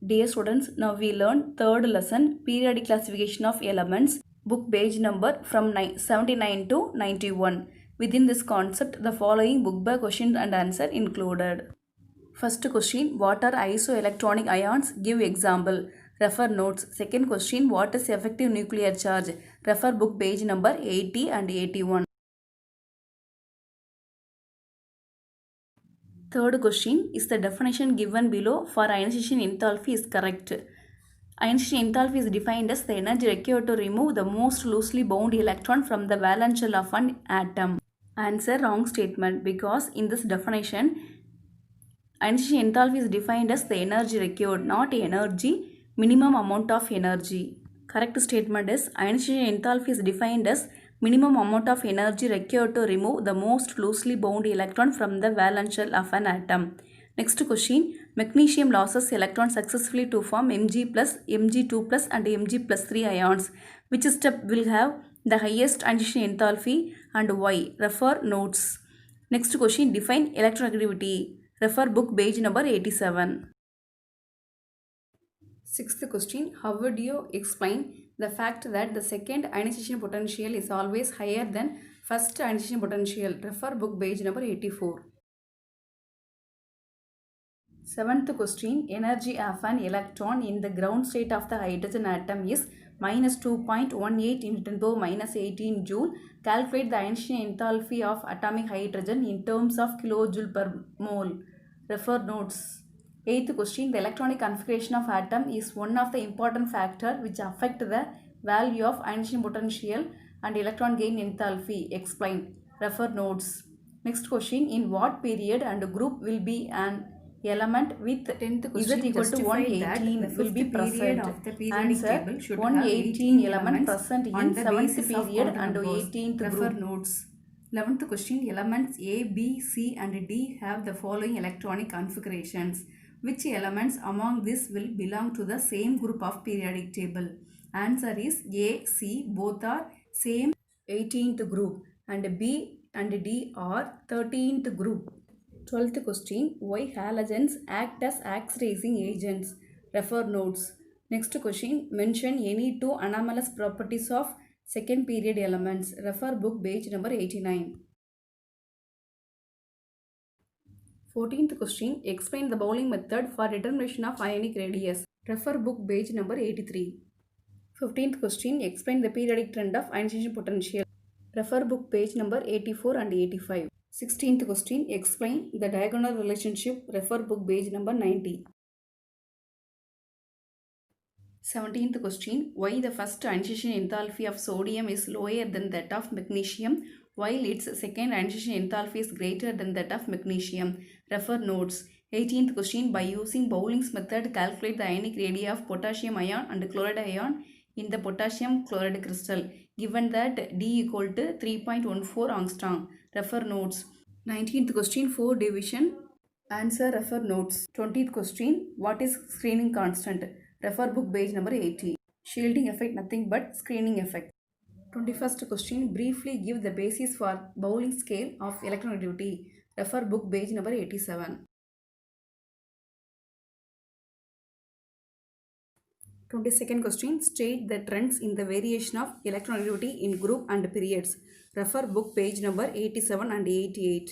Dear students, now we learn third lesson, periodic classification of elements, book page number from 79 to 91. Within this concept, the following book by question and answer included. First question, what are isoelectronic ions? Give example. Refer notes. Second question, what is effective nuclear charge? Refer book page number 80 and 81. Third question, is the definition given below for ionization enthalpy is correct? Ionization enthalpy is defined as the energy required to remove the most loosely bound electron from the valence shell of an atom. Answer, wrong statement, because in this definition, ionization enthalpy is defined as the energy required, not energy, minimum amount of energy. Correct statement is ionization enthalpy is defined as minimum amount of energy required to remove the most loosely bound electron from the valence shell of an atom. Next question, magnesium loses electrons successfully to form Mg+, Mg2+, and Mg+3 ions. Which step will have the highest ionization enthalpy and why? Refer notes. Next question, define electronegativity. Refer book page number 87. Sixth question, how would you explain the fact that the second ionization potential is always higher than first ionization potential? Refer book page number 84. Seventh question, energy of an electron in the ground state of the hydrogen atom is minus 2.18 into 10 power minus 18 joule. Calculate the ionization enthalpy of atomic hydrogen in terms of kilojoule per mole. Refer notes. Eighth question, the electronic configuration of atom is one of the important factors which affect the value of ionization potential and electron gain enthalpy. Explain. Refer notes. Next question, in what period and group will be an element with Z equal to 118 will be present? Answer, 118 element present in 7th period and 18th group. Refer notes. 11th question, elements A, B, C and D have the following electronic configurations. Which elements among this will belong to the same group of periodic table? Answer is A, C both are same 18th group and B and D are 13th group. 12th question, why halogens act as oxidizing agents? Refer notes. Next question, mention any two anomalous properties of second period elements. Refer book page number 89. 14th question, explain the Bowling method for determination of ionic radius. Refer book page number 83. 15th question, explain the periodic trend of ionization potential. Refer book page number 84 and 85. 16th question, explain the diagonal relationship. Refer book page number 90. 17th question, why the first ionization enthalpy of sodium is lower than that of magnesium while its second ionization enthalpy is greater than that of magnesium? Refer notes. 18th question, by using Bowling's method, calculate the ionic radii of potassium ion and chloride ion in the potassium chloride crystal, given that D equal to 3.14 angstrom. Refer notes. 19th question, 4 division. Answer, refer notes. 20th question, what is screening constant? Refer book page number 80. Shielding effect nothing but screening effect. 21st question, briefly give the basis for Bowling scale of electronegativity. Refer book page number 87. 22nd question, state the trends in the variation of electronegativity in group and periods. Refer book page number 87 and 88.